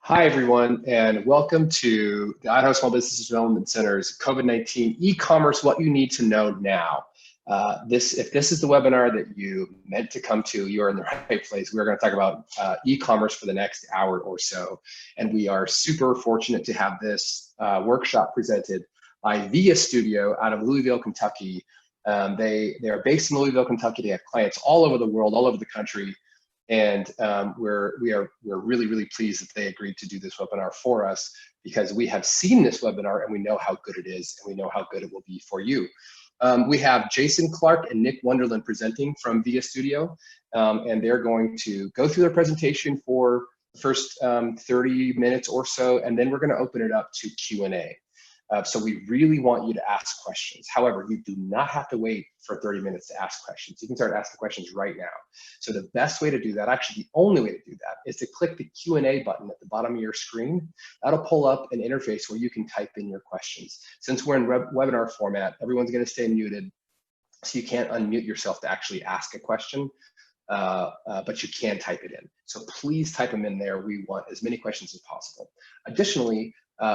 Hi, everyone, and welcome to the Idaho Small Business Development Center's COVID-19 e-commerce, what you need to know now. If this is the webinar that you meant to come to, you're in the right place. We're going to talk about e-commerce for the next hour or so. And we are super fortunate to have this workshop presented by Via Studio out of Louisville, Kentucky. They are based in Louisville, Kentucky. They have clients all over the world, all over the country. And we're really, really pleased that they agreed to do this webinar for us, because we have seen this webinar and we know how good it is, and we know how good it will be for you. We have Jason Clark and Nick Wunderland presenting from Via Studio, and they're going to go through their presentation for the first 30 minutes or so, and then we're going to open it up to Q&A. So we really want you to ask questions. However, you do not have to wait for 30 minutes to ask questions. You can start asking questions right now. So the best way to do that, actually the only way to do that, is to click the Q&A button at the bottom of your screen. That'll pull up an interface where you can type in your questions. Since we're in webinar format, everyone's going to stay muted, so you can't unmute yourself to actually ask a question, but you can type it in. So please type them in there. We want as many questions as possible. Additionally,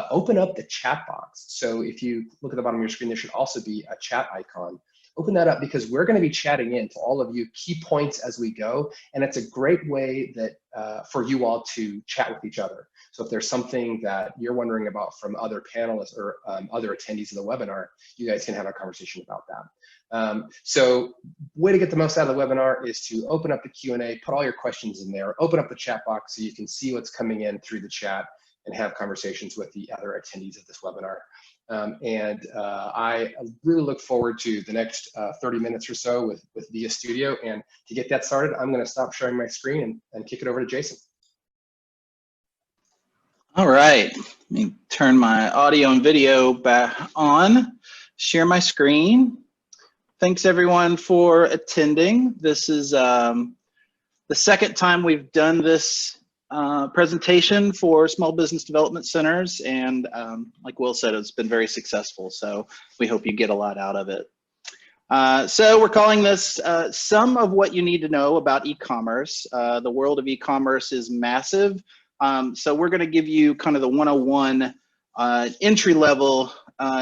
open up the chat box. So if you look at the bottom of your screen, there should also be a chat icon. Open that up, because we're going to be chatting in to all of you key points as we go, and it's a great way that for you all to chat with each other. So if there's something that you're wondering about from other panelists or other attendees of the webinar, you guys can have a conversation about that. So way to get the most out of the webinar is to open up the Q&A, put all your questions in there, open up the chat box so you can see what's coming in through the chat, and have conversations with the other attendees of this webinar. I really look forward to the next 30 minutes or so with Via Studio. And to get that started, I'm going to stop sharing my screen and kick it over to Jason. All right, let me turn my audio and video back on, share my screen. Thanks everyone for attending. This is the second time we've done this presentation for small business development centers, and like Will said, it's been very successful, so we hope you get a lot out of it. So we're calling this some of what you need to know about e-commerce. The world of e-commerce is massive, so we're going to give you kind of the 101 entry-level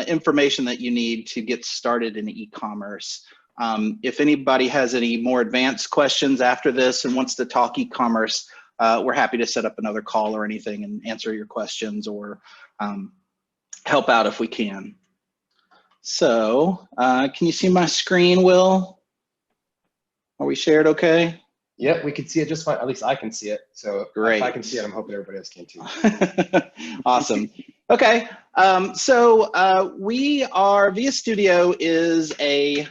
information that you need to get started in e-commerce. If anybody has any more advanced questions after this and wants to talk e-commerce, we're happy to set up another call or anything and answer your questions or help out if we can. So can you see my screen, Will? Are we shared okay? Yep, we can see it just fine. At least I can see it. So great. If I can see it, I'm hoping everybody else can too. Awesome. Okay, Via Studio is a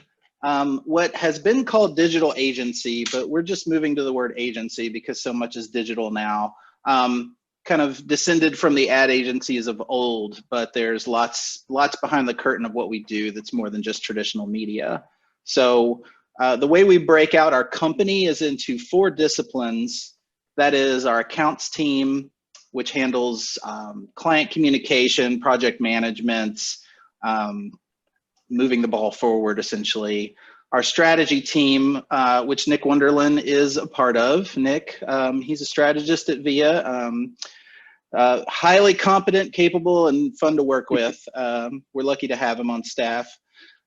what has been called digital agency, but we're just moving to the word agency because so much is digital now. Kind of descended from the ad agencies of old, but there's lots behind the curtain of what we do that's more than just traditional media. So the way we break out our company is into 4 disciplines. That is our accounts team, which handles client communication, project management, moving the ball forward, essentially. Our strategy team, which Nick Wunderland is a part of. Nick, he's a strategist at Via. Highly competent, capable, and fun to work with. We're lucky to have him on staff.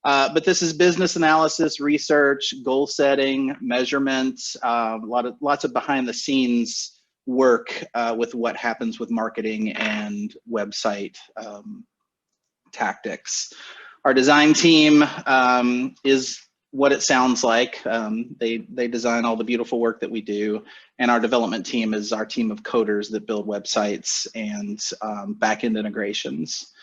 But this is business analysis, research, goal setting, measurements, lots of behind the scenes work with what happens with marketing and website tactics. Our design team is what it sounds like. They design all the beautiful work that we do. And our development team is our team of coders that build websites and back-end integrations.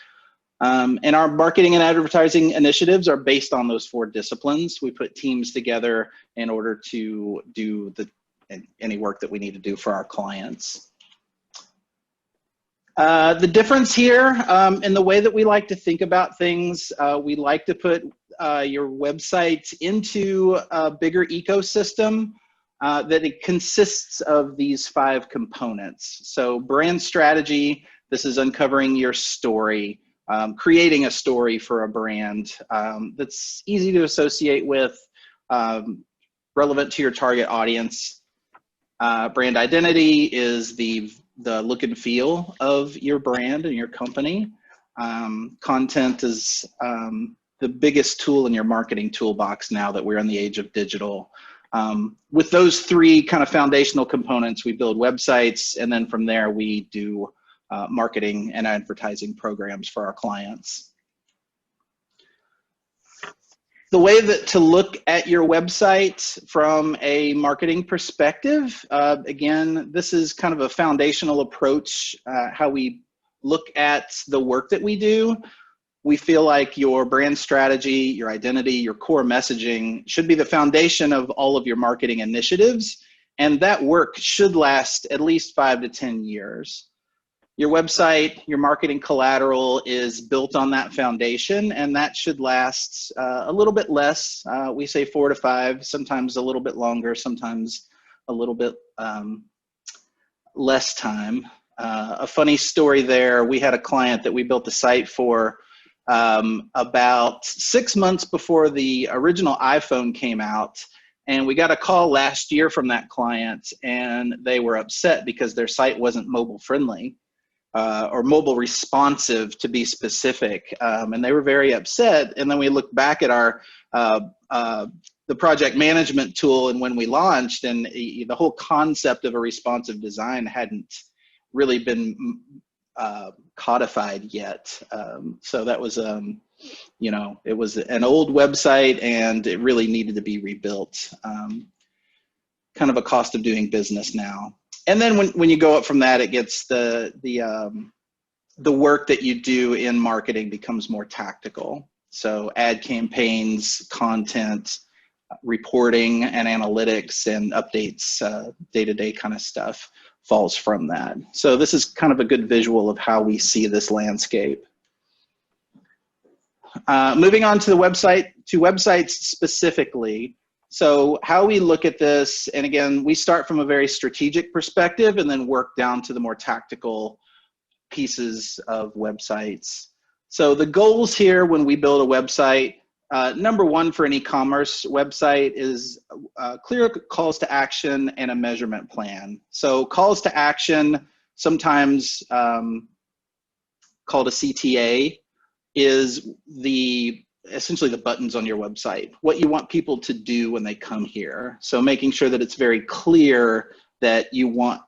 And our marketing and advertising initiatives are based on those 4 disciplines. We put teams together in order to do any work that we need to do for our clients. The difference here in the way that we like to think about things, we like to put your website into a bigger ecosystem that it consists of these 5 components. So brand strategy, this is uncovering your story, creating a story for a brand that's easy to associate with, relevant to your target audience. Brand identity is the the look and feel of your brand and your company. Content is the biggest tool in your marketing toolbox now that we're in the age of digital. With those three kind of foundational components, we build websites, and then from there we do marketing and advertising programs for our clients. The way that to look at your website from a marketing perspective, again, this is kind of a foundational approach, how we look at the work that we do. We feel like your brand strategy, your identity, your core messaging should be the foundation of all of your marketing initiatives, and that work should last at least 5 to 10 years. Your website, your marketing collateral is built on that foundation, and that should last a little bit less. We say 4 to 5, sometimes a little bit longer, sometimes a little bit less time. A funny story there, we had a client that we built the site for about 6 months before the original iPhone came out, and we got a call last year from that client, and they were upset because their site wasn't mobile friendly. Or mobile responsive, to be specific, and they were very upset. And then we looked back at our the project management tool, and when we launched, and the whole concept of a responsive design hadn't really been codified yet. So that was you know, it was an old website, and it really needed to be rebuilt. Kind of a cost of doing business now. And then when you go up from that, it gets the work that you do in marketing becomes more tactical. So ad campaigns, content, reporting and analytics and updates, day-to-day kind of stuff falls from that. So this is kind of a good visual of how we see this landscape. Moving on to the website, to websites specifically. So how we look at this, and again, we start from a very strategic perspective and then work down to the more tactical pieces of websites. So the goals here when we build a website, number one for an e-commerce website is clear calls to action and a measurement plan. So calls to action, sometimes called a CTA, is essentially the buttons on your website, what you want people to do when they come here. So making sure that it's very clear that you want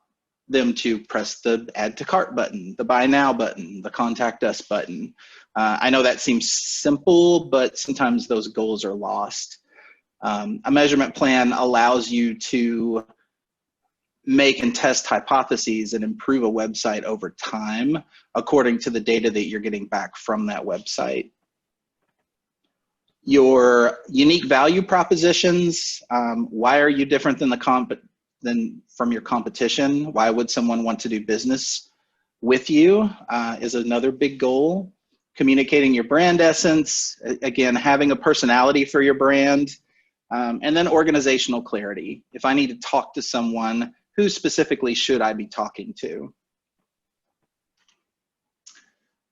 them to press the add to cart button, the buy now button, the contact us button. I know that seems simple, but sometimes those goals are lost. A measurement plan allows you to make and test hypotheses and improve a website over time according to the data that you're getting back from that website. Your unique value propositions, why are you different than from your competition? Why would someone want to do business with you is another big goal. Communicating your brand essence, again, having a personality for your brand, and then organizational clarity. If I need to talk to someone, who specifically should I be talking to?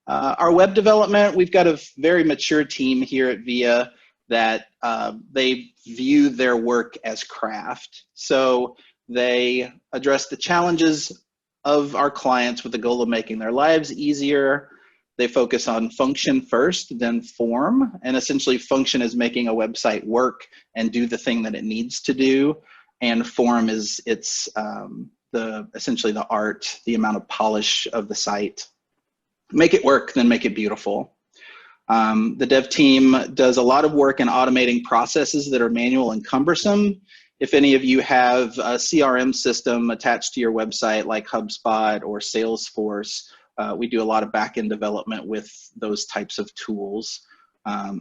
Our web development, we've got a very mature team here at VIA that they view their work as craft. So they address the challenges of our clients with the goal of making their lives easier. They focus on function first, then form, and essentially function is making a website work and do the thing that it needs to do, and form is essentially the art, the amount of polish of the site. Make it work, then make it beautiful. The dev team does a lot of work in automating processes that are manual and cumbersome. If any of you have a CRM system attached to your website like HubSpot or Salesforce, we do a lot of back-end development with those types of tools.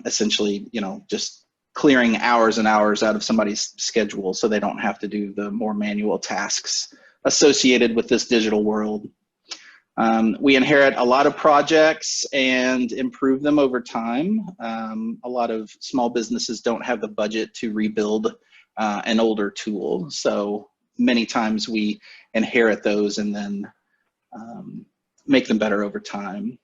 Essentially, you know, just clearing hours and hours out of somebody's schedule so they don't have to do the more manual tasks associated with this digital world. We inherit a lot of projects and improve them over time. A lot of small businesses don't have the budget to rebuild an older tool, so many times we inherit those and then make them better over time.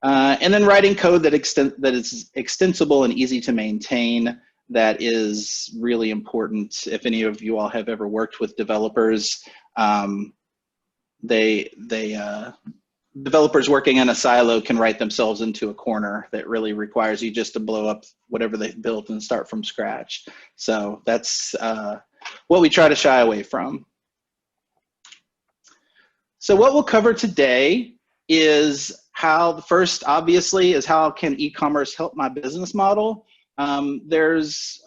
And then writing code that is extensible and easy to maintain. That is really important. If any of you all have ever worked with developers, developers working in a silo can write themselves into a corner that really requires you just to blow up whatever they've built and start from scratch. So that's what we try to shy away from. So what we'll cover today is how, the first obviously is how can e-commerce help my business model. Obviously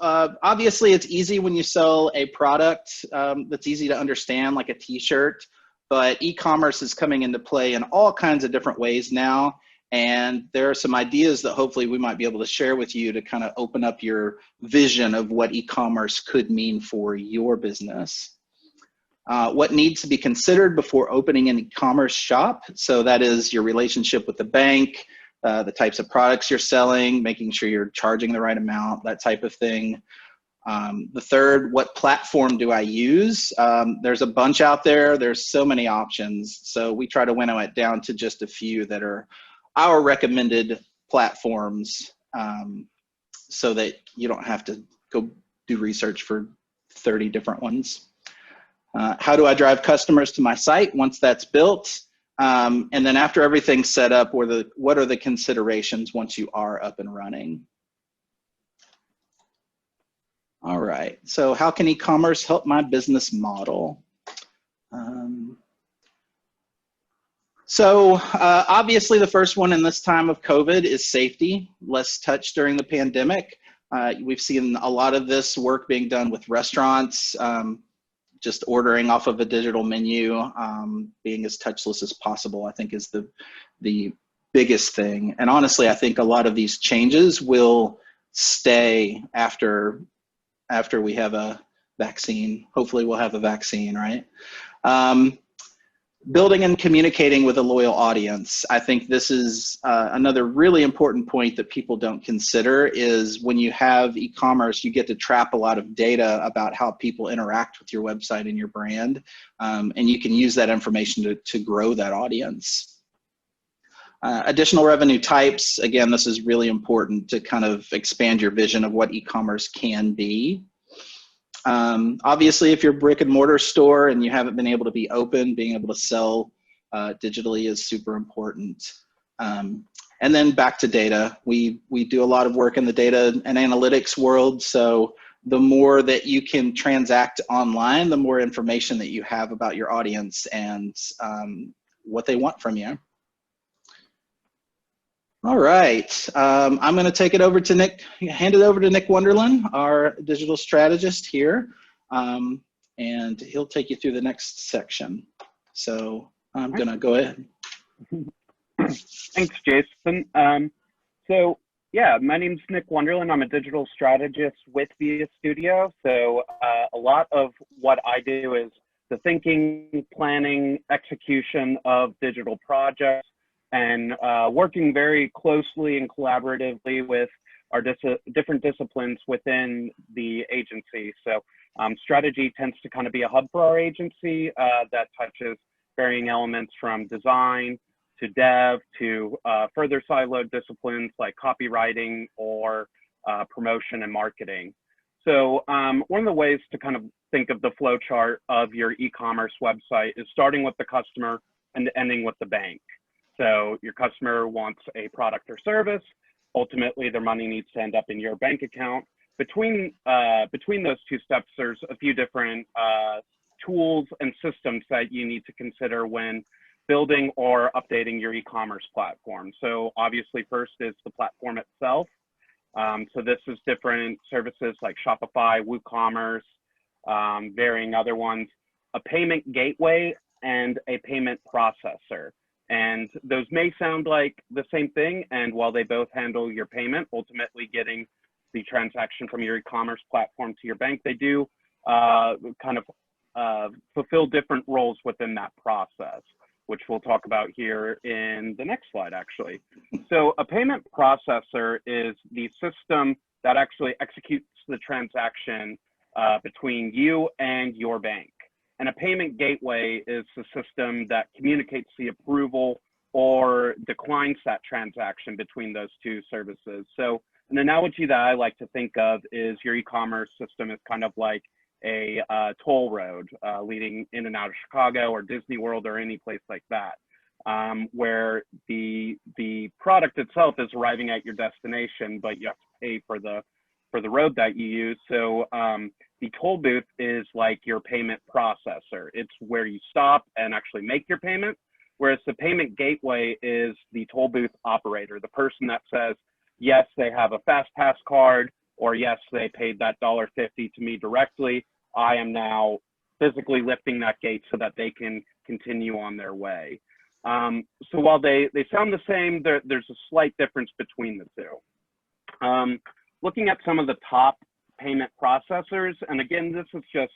it's easy when you sell a product that's easy to understand, like a t-shirt, but e-commerce is coming into play in all kinds of different ways now. And there are some ideas that hopefully we might be able to share with you to kind of open up your vision of what e-commerce could mean for your business. What needs to be considered before opening an e-commerce shop. So that is your relationship with the bank, the types of products you're selling, making sure you're charging the right amount, that type of thing. The third, what platform do I use? There's a bunch out there. There's so many options. So we try to winnow it down to just a few that are our recommended platforms, so that you don't have to go do research for 30 different ones. How do I drive customers to my site once that's built? And then after everything's set up, what are the considerations once you are up and running? All right, so how can e-commerce help my business model? Obviously the first one in this time of COVID is safety, less touch during the pandemic. We've seen a lot of this work being done with restaurants, just ordering off of a digital menu, being as touchless as possible, I think is the biggest thing. And honestly, I think a lot of these changes will stay after we have a vaccine. Hopefully we'll have a vaccine, right? Building and communicating with a loyal audience. I think this is another really important point that people don't consider is when you have e-commerce, you get to trap a lot of data about how people interact with your website and your brand. And you can use that information to grow that audience. Additional revenue types. Again, this is really important to kind of expand your vision of what e-commerce can be. Obviously, if you're a brick and mortar store and you haven't been able to be open, being able to sell digitally is super important. And then back to data. We do a lot of work in the data and analytics world. So the more that you can transact online, the more information that you have about your audience and what they want from you. All right, I'm going to take it over to Nick, hand it over to Nick Wonderland, our digital strategist here, and he'll take you through the next section. So I'm going to go ahead. Thanks, Jason. So yeah, my name's Nick Wonderland. I'm a digital strategist with VIA Studio. So a lot of what I do is the thinking, planning, execution of digital projects, and working very closely and collaboratively with our different disciplines within the agency. So strategy tends to kind of be a hub for our agency that touches varying elements from design to dev to further siloed disciplines like copywriting or promotion and marketing. So one of the ways to kind of think of the flow chart of your e-commerce website is starting with the customer and ending with the bank. So your customer wants a product or service. Ultimately, their money needs to end up in your bank account. Between those two steps, there's a few different tools and systems that you need to consider when building or updating your e-commerce platform. So obviously, first is the platform itself. So this is different services like Shopify, WooCommerce, varying other ones, a payment gateway, and a payment processor. And those may sound like the same thing. And while they both handle your payment, ultimately getting the transaction from your e-commerce platform to your bank, they do kind of fulfill different roles within that process, which we'll talk about here in the next slide, actually. So a payment processor is the system that actually executes the transaction between you and your bank. And a payment gateway is the system that communicates the approval or declines that transaction between those two services. So an analogy that I like to think of is your e-commerce system is kind of like a toll road leading in and out of Chicago or Disney World or any place like that, where the product itself is arriving at your destination, but you have to pay for the road that you use. So the toll booth is like your payment processor. It's where you stop and actually make your payment, whereas the payment gateway is the toll booth operator, the person that says, yes, they have a FastPass card, or yes, they paid that $1.50 to me directly. I am now physically lifting that gate so that they can continue on their way. So while they sound the same, there's a slight difference between the two. Looking at some of the top payment processors, and again, this is just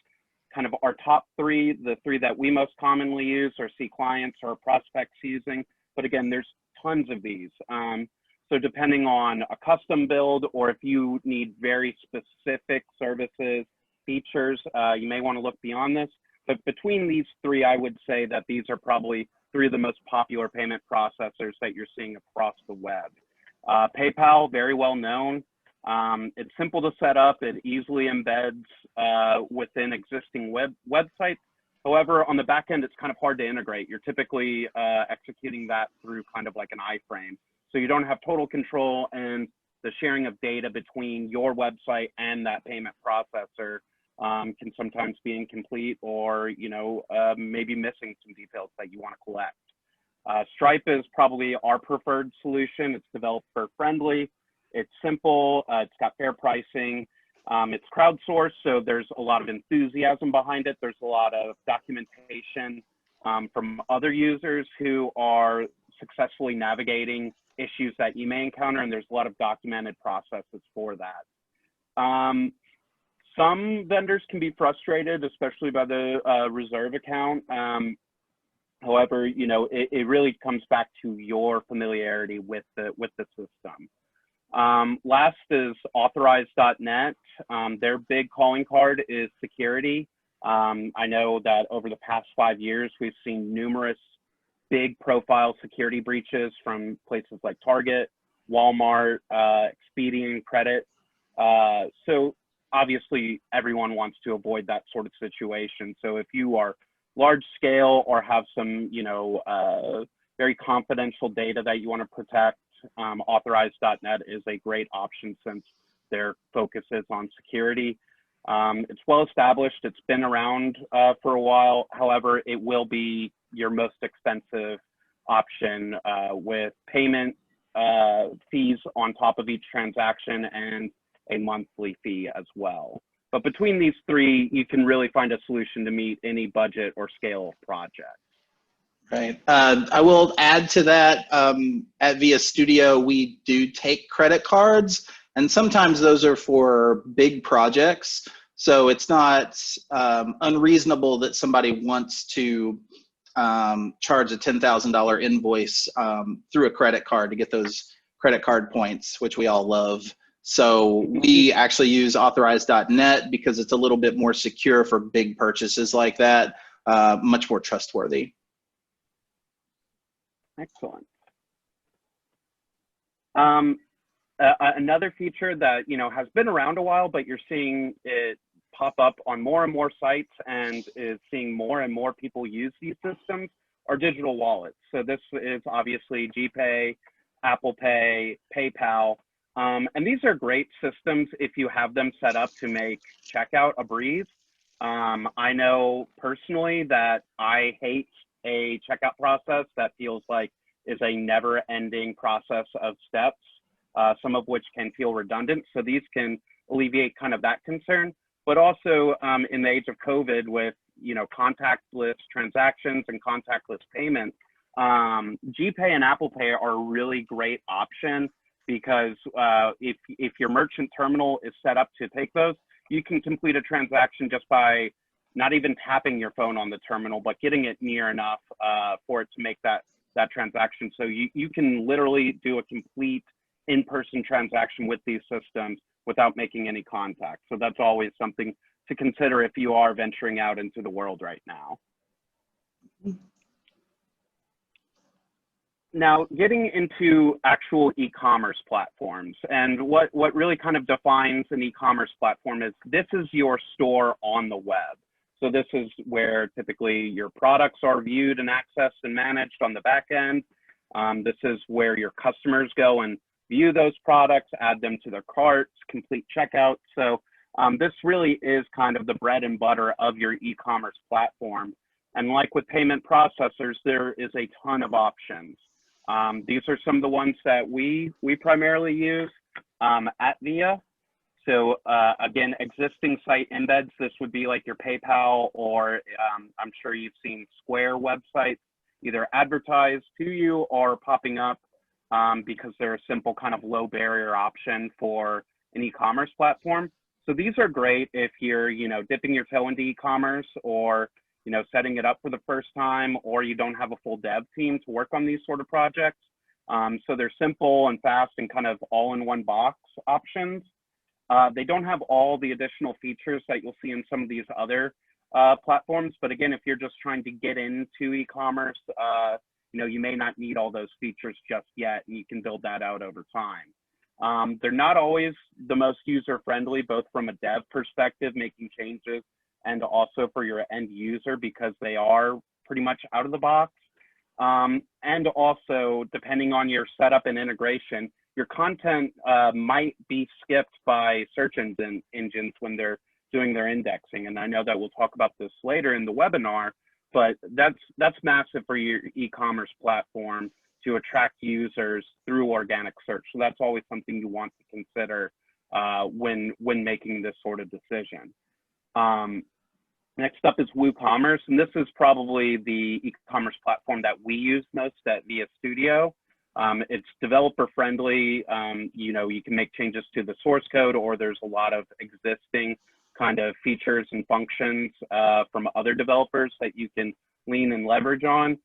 kind of our top three, the three that we most commonly use or see clients or prospects using. But again, there's tons of these. So depending on a custom build, or if you need very specific services, features, you may want to look beyond this. But between these three, I would say that these are probably three of the most popular payment processors that you're seeing across the web. PayPal, very well known. It's simple to set up. It easily embeds within existing websites. However, on the back end, it's kind of hard to integrate. You're typically executing that through kind of like an iframe. So you don't have total control, and the sharing of data between your website and that payment processor can sometimes be incomplete, or maybe missing some details that you want to collect. Stripe is probably our preferred solution. It's developer friendly. It's simple. It's got fair pricing. It's crowdsourced, so there's a lot of enthusiasm behind it. There's a lot of documentation from other users who are successfully navigating issues that you may encounter, and there's a lot of documented processes for that. Some vendors can be frustrated, especially by the reserve account. However, it really comes back to your familiarity with the system. Last is Authorize.net. Their big calling card is security. I know that over the past 5 years, we've seen numerous big profile security breaches from places like Target, Walmart, Expedient Credit. So obviously everyone wants to avoid that sort of situation. So if you are large scale or have some, very confidential data that you want to protect, Authorize.net is a great option since their focus is on security. It's well established. It's been around for a while. However, it will be your most expensive option with payment fees on top of each transaction and a monthly fee as well. But between these three, you can really find a solution to meet any budget or scale of project. Right. I will add to that, at Via Studio, we do take credit cards, and sometimes those are for big projects. So it's not unreasonable that somebody wants to charge a $10,000 invoice through a credit card to get those credit card points, which we all love. So we actually use Authorize.net because it's a little bit more secure for big purchases like that, much more trustworthy. Excellent. Another feature that has been around a while, but you're seeing it pop up on more and more sites and is seeing more and more people use these systems are digital wallets. So this is obviously GPay, Apple Pay, PayPal, and these are great systems if you have them set up to make checkout a breeze. I know personally that I hate a checkout process that feels like is a never-ending process of steps, some of which can feel redundant. So these can alleviate kind of that concern. But also in the age of COVID with contactless transactions and contactless payments, GPay and Apple Pay are a really great option because if your merchant terminal is set up to take those, you can complete a transaction just by not even tapping your phone on the terminal, but getting it near enough for it to make that transaction. So you can literally do a complete in-person transaction with these systems without making any contact. So that's always something to consider if you are venturing out into the world right now. Now, getting into actual e-commerce platforms, and what really kind of defines an e-commerce platform is this is your store on the web. So this is where typically your products are viewed and accessed and managed on the back end. This is where your customers go and view those products, add them to their carts, complete checkout. So this really is kind of the bread and butter of your e-commerce platform. And like with payment processors, there is a ton of options. These are some of the ones that we primarily use at VIA. So again, existing site embeds, this would be like your PayPal, or I'm sure you've seen Square websites either advertised to you or popping up because they're a simple kind of low barrier option for an e-commerce platform. So these are great if you're, dipping your toe into e-commerce, or, setting it up for the first time, or you don't have a full dev team to work on these sort of projects. So they're simple and fast and kind of all in one box options. They don't have all the additional features that you'll see in some of these other platforms. But again, if you're just trying to get into e-commerce, you may not need all those features just yet, and you can build that out over time. They're not always the most user-friendly, both from a dev perspective, making changes, and also for your end user, because they are pretty much out of the box. And also, depending on your setup and integration, your content might be skipped by search engines when they're doing their indexing. And I know that we'll talk about this later in the webinar, but that's massive for your e-commerce platform to attract users through organic search. So that's always something you want to consider when making this sort of decision. Next up is WooCommerce, and this is probably the e-commerce platform that we use most at VIA Studio. It's developer friendly. You can make changes to the source code, or there's a lot of existing kind of features and functions from other developers that you can lean and leverage on.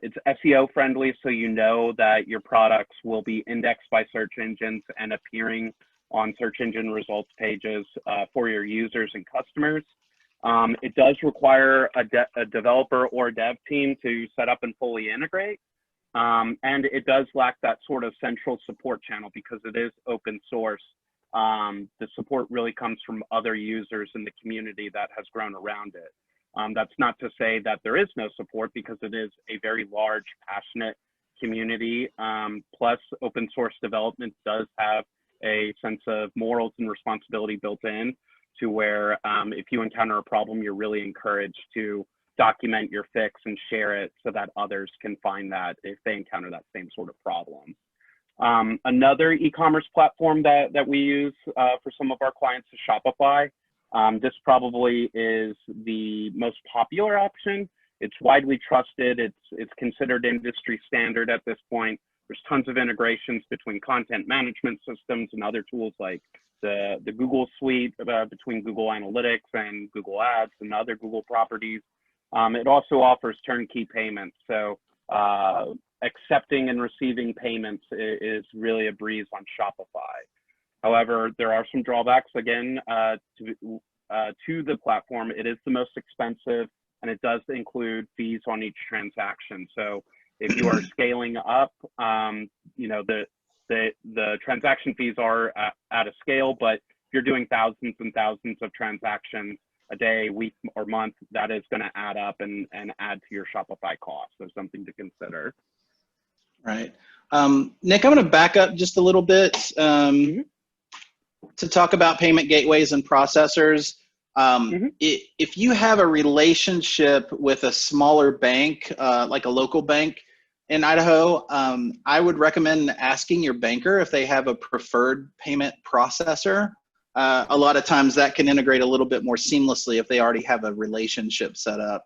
It's SEO friendly, so you know that your products will be indexed by search engines and appearing on search engine results pages for your users and customers. It does require a developer or a dev team to set up and fully integrate. And it does lack that sort of central support channel because it is open source. The support really comes from other users in the community that has grown around it. That's not to say that there is no support, because it is a very large, passionate community. Plus, open source development does have a sense of morals and responsibility built in, to where if you encounter a problem, you're really encouraged to document your fix and share it so that others can find that if they encounter that same sort of problem. Another e-commerce platform that we use for some of our clients is Shopify. This probably is the most popular option. It's widely trusted. It's considered industry standard at this point. There's tons of integrations between content management systems and other tools like the Google suite between Google Analytics and Google Ads and other Google properties. It also offers turnkey payments. So accepting and receiving payments is really a breeze on Shopify. However, there are some drawbacks again to the platform. It is the most expensive, and it does include fees on each transaction. So if you are scaling up, the transaction fees are at a scale, but if you're doing thousands and thousands of transactions a day, week, or month, that is going to add up and add to your Shopify cost. So something to consider. Right. Nick, I'm going to back up just a little bit to talk about payment gateways and processors. If you have a relationship with a smaller bank, like a local bank in Idaho, I would recommend asking your banker if they have a preferred payment processor. A lot of times that can integrate a little bit more seamlessly if they already have a relationship set up.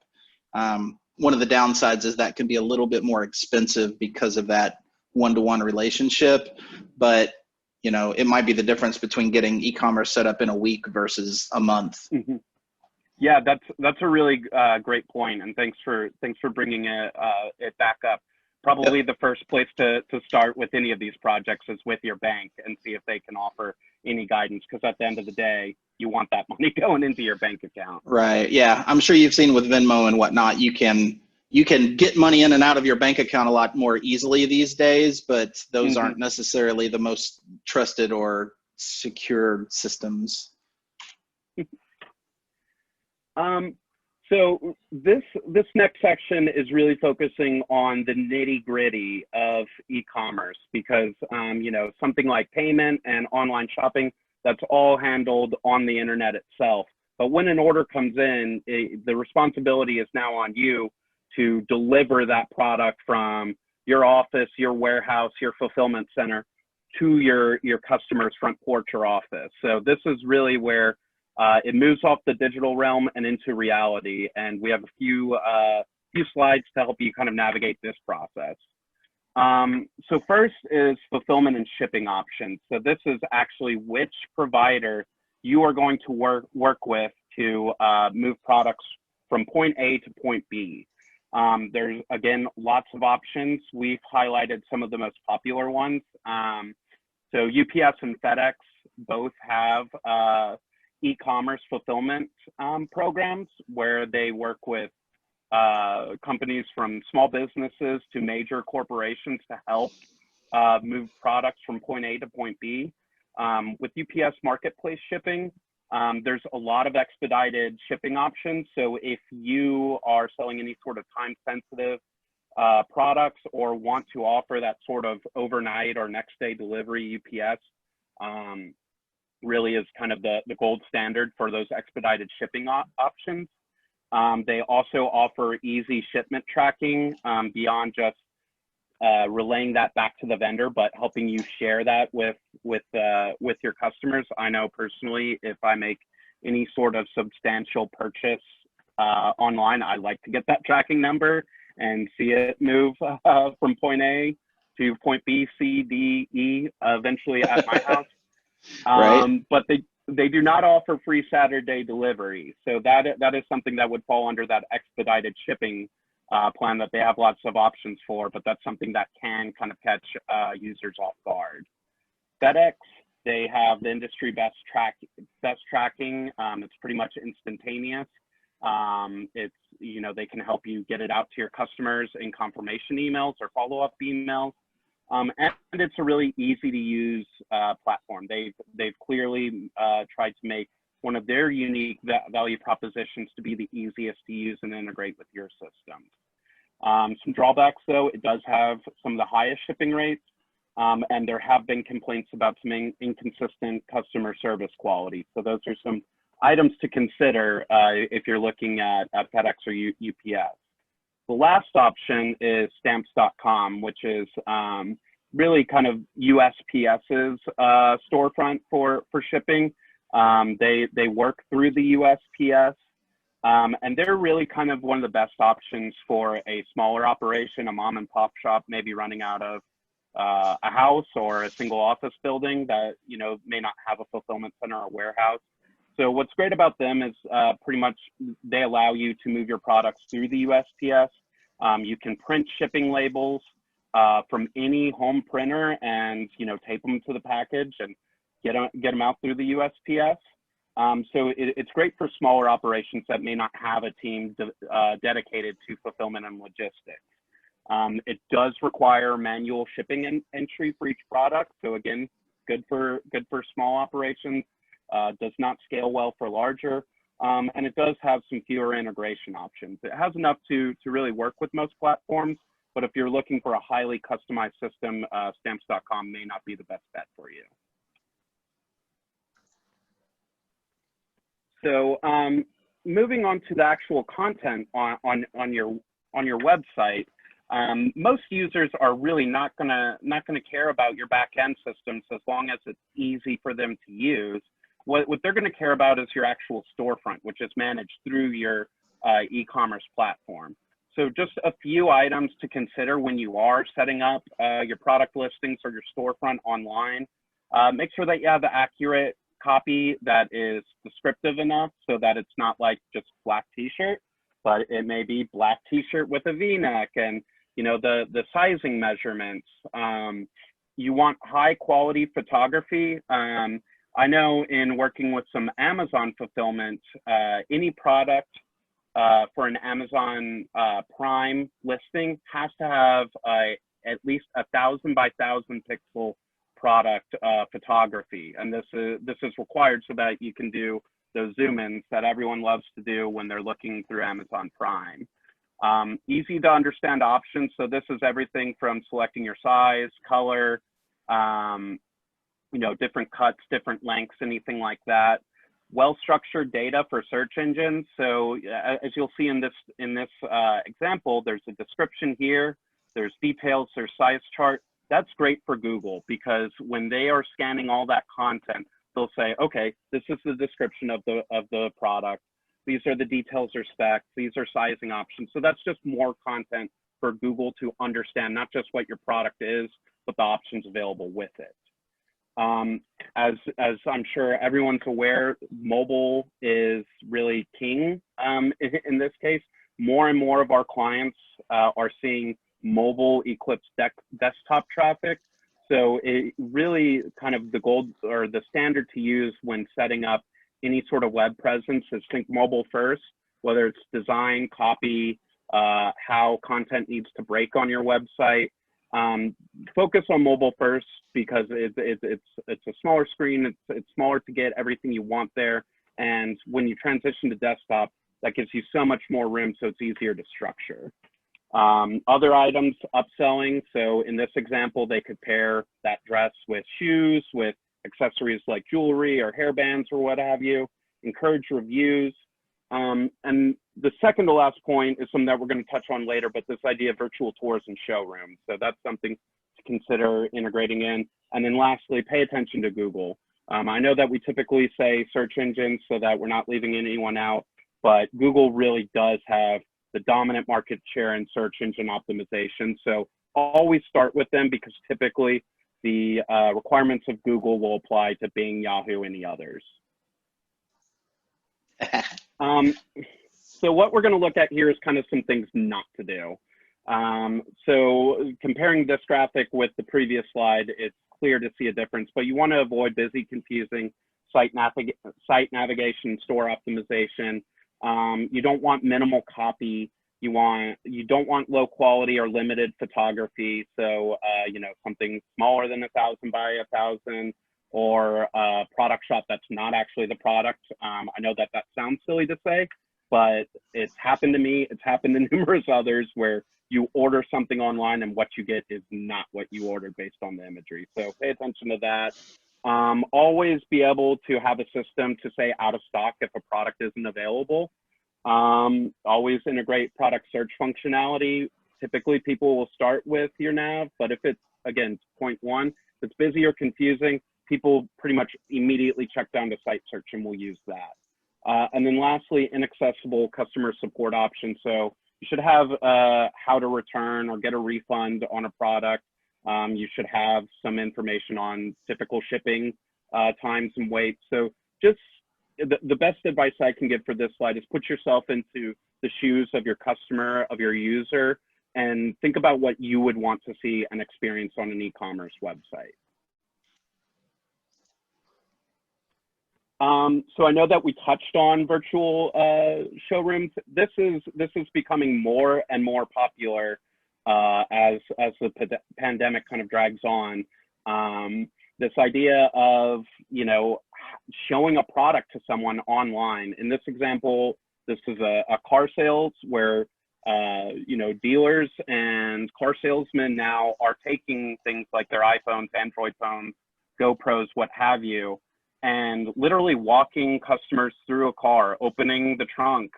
One of the downsides is that can be a little bit more expensive because of that one-to-one relationship, but it might be the difference between getting e-commerce set up in a week versus a month. Yeah, that's a really great point, and thanks for bringing it back up. Probably the first place to start with any of these projects is with your bank and see if they can offer any guidance, because at the end of the day, you want that money going into your bank account. Right. Yeah. I'm sure you've seen with Venmo and whatnot, you can you can get money in and out of your bank account a lot more easily these days, but those aren't necessarily the most trusted or secure systems. So this next section is really focusing on the nitty-gritty of e-commerce because you know, something like payment and online shopping, that's all handled on the internet itself. But when an order comes in, the responsibility is now on you to deliver that product from your office, your warehouse, your fulfillment center to your customer's front porch or office. So this is really where it moves off the digital realm and into reality. And we have a few slides to help you kind of navigate this process. So first is fulfillment and shipping options. So this is actually which provider you are going to work with to move products from point A to point B. There's, again, lots of options. We've highlighted some of the most popular ones. So UPS and FedEx both have e-commerce fulfillment programs where they work with companies from small businesses to major corporations to help move products from point A to point B. With UPS Marketplace shipping, there's a lot of expedited shipping options. So if you are selling any sort of time-sensitive products or want to offer that sort of overnight or next day delivery, UPS really is kind of the gold standard for those expedited shipping options. They also offer easy shipment tracking beyond just relaying that back to the vendor, but helping you share that with your customers. I know personally, if I make any sort of substantial purchase online, I like to get that tracking number and see it move from point A to point B, C, D, E, eventually at my house. Right. But they do not offer free Saturday delivery. So that is something that would fall under that expedited shipping plan that they have lots of options for, but that's something that can kind of catch users off guard. FedEx, they have the industry best tracking. It's pretty much instantaneous. It's, you know, they can help you get it out to your customers in confirmation emails or follow-up emails. And it's a really easy to use platform. They've clearly tried to make one of their unique value propositions to be the easiest to use and integrate with your systems. Some drawbacks though, it does have some of the highest shipping rates, and there have been complaints about some inconsistent customer service quality. So those are some items to consider if you're looking at FedEx or UPS. The last option is stamps.com, which is really kind of USPS's storefront for shipping. They work through the USPS, and they're really kind of one of the best options for a smaller operation, a mom and pop shop, maybe running out of a house or a single office building that, you know, may not have a fulfillment center or warehouse. So what's great about them is pretty much they allow you to move your products through the USPS. You can print shipping labels from any home printer and, you know, tape them to the package and get them out through the USPS. So it's great for smaller operations that may not have a team dedicated to fulfillment and logistics. It does require manual shipping entry for each product. So again, good for small operations. Does not scale well for larger, and it does have some fewer integration options. It has enough to really work with most platforms, but if you're looking for a highly customized system, stamps.com may not be the best bet for you. So moving on to the actual content on your website, most users are really not gonna care about your back-end systems as long as it's easy for them to use. What they're going to care about is your actual storefront, which is managed through your e-commerce platform. So just a few items to consider when you are setting up your product listings or your storefront online. Make sure that you have the accurate copy that is descriptive enough so that it's not like just black t-shirt, but it may be black t-shirt with a v-neck and, you know, the sizing measurements. You want high quality photography. I know in working with some Amazon fulfillment, any product for an Amazon Prime listing has to have at least 1,000 by 1,000 pixel product photography, and this is required so that you can do those zoom-ins that everyone loves to do when they're looking through Amazon Prime. Easy to understand options. So this is everything from selecting your size, color, different cuts, different lengths, anything like that. Well-structured data for search engines. So as you'll see in this example, there's a description here, there's details, there's size chart. That's great for Google because when they are scanning all that content, they'll say, okay, this is the description of the product. These are the details or specs. These are sizing options. So that's just more content for Google to understand, not just what your product is, but the options available with it. As I'm sure everyone's aware, mobile is really king in this case. More and more of our clients are seeing mobile eclipse desktop traffic. So it really kind of the gold or the standard to use when setting up any sort of web presence is think mobile first, whether it's design, copy, how content needs to break on your website. Focus on mobile first because it's a smaller screen, it's smaller to get everything you want there. And when you transition to desktop, that gives you so much more room, so it's easier to structure. Other items, upselling. So in this example, they could pair that dress with shoes, with accessories like jewelry or hairbands or what have you. Encourage reviews. And the second to last point is something that we're going to touch on later, but this idea of virtual tours and showrooms. So that's something to consider integrating in. And then lastly, pay attention to Google. I know that we typically say search engines so that we're not leaving anyone out, but Google really does have the dominant market share in search engine optimization. So always start with them because typically the requirements of Google will apply to Bing, Yahoo, and the others. So what we're going to look at here is kind of some things not to do. So comparing this graphic with the previous slide, it's clear to see a difference, but you want to avoid busy, confusing site navigation, store optimization. You don't want minimal copy. You don't want low quality or limited photography. So, something smaller than 1,000 by 1,000, or a product shot that's not actually the product. I know that sounds silly to say, but it's happened to me. It's happened to numerous others where you order something online and what you get is not what you ordered based on the imagery. So pay attention to that. Always be able to have a system to say out of stock if a product isn't available. Always integrate product search functionality. Typically people will start with your nav, but if it's, again, point one, if it's busy or confusing, people pretty much immediately check down to site search and will use that. And then lastly, inaccessible customer support options. So you should have how to return or get a refund on a product. You should have some information on typical shipping times and waits. So just the best advice I can give for this slide is put yourself into the shoes of your customer, of your user, and think about what you would want to see and experience on an e-commerce website. So I know that we touched on virtual showrooms. This is becoming more and more popular as the pandemic kind of drags on. This idea of, showing a product to someone online. In this example, this is a car sales where, dealers and car salesmen now are taking things like their iPhones, Android phones, GoPros, what have you, and literally walking customers through a car, opening the trunk,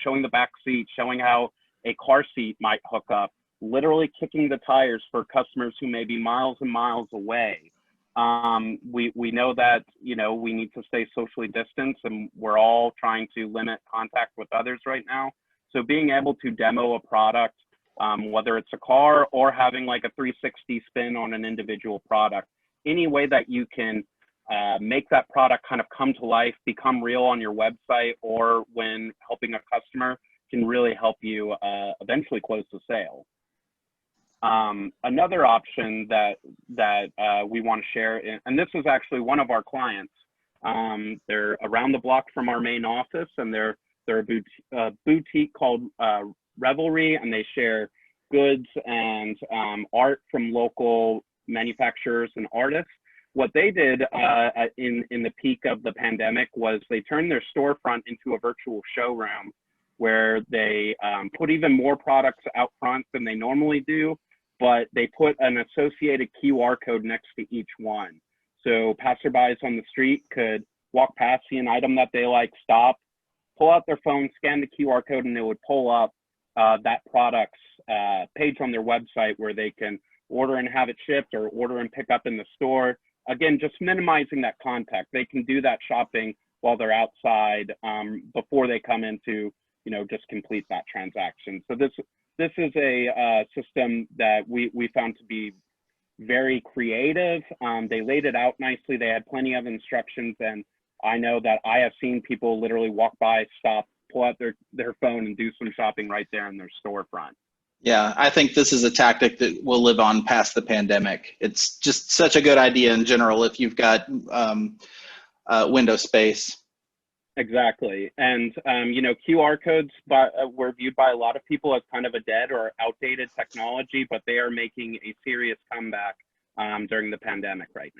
showing the back seat, showing how a car seat might hook up, literally kicking the tires for customers who may be miles and miles away. We know that, we need to stay socially distanced and we're all trying to limit contact with others right now. So being able to demo a product, whether it's a car or having like a 360 spin on an individual product, any way that you can make that product kind of come to life, become real on your website or when helping a customer can really help you eventually close the sale. Another option that we want to share, and this is actually one of our clients. They're around the block from our main office, and they're They're a boutique called Revelry, and they share goods and art from local manufacturers and artists. What they did in the peak of the pandemic was they turned their storefront into a virtual showroom where they put even more products out front than they normally do, but they put an associated QR code next to each one. So passerbys on the street could walk past, see an item that they like, stop, pull out their phone, scan the QR code, and it would pull up that product's page on their website where they can order and have it shipped or order and pick up in the store. Again, just minimizing that contact. They can do that shopping while they're outside before they come into, just complete that transaction. So this is a system that we found to be very creative. They laid it out nicely. They had plenty of instructions, and I know that I have seen people literally walk by, stop, pull out their phone and do some shopping right there in their storefront. Yeah, I think this is a tactic that will live on past the pandemic. It's just such a good idea in general if you've got window space. Exactly. And, QR codes were viewed by a lot of people as kind of a dead or outdated technology, but they are making a serious comeback during the pandemic right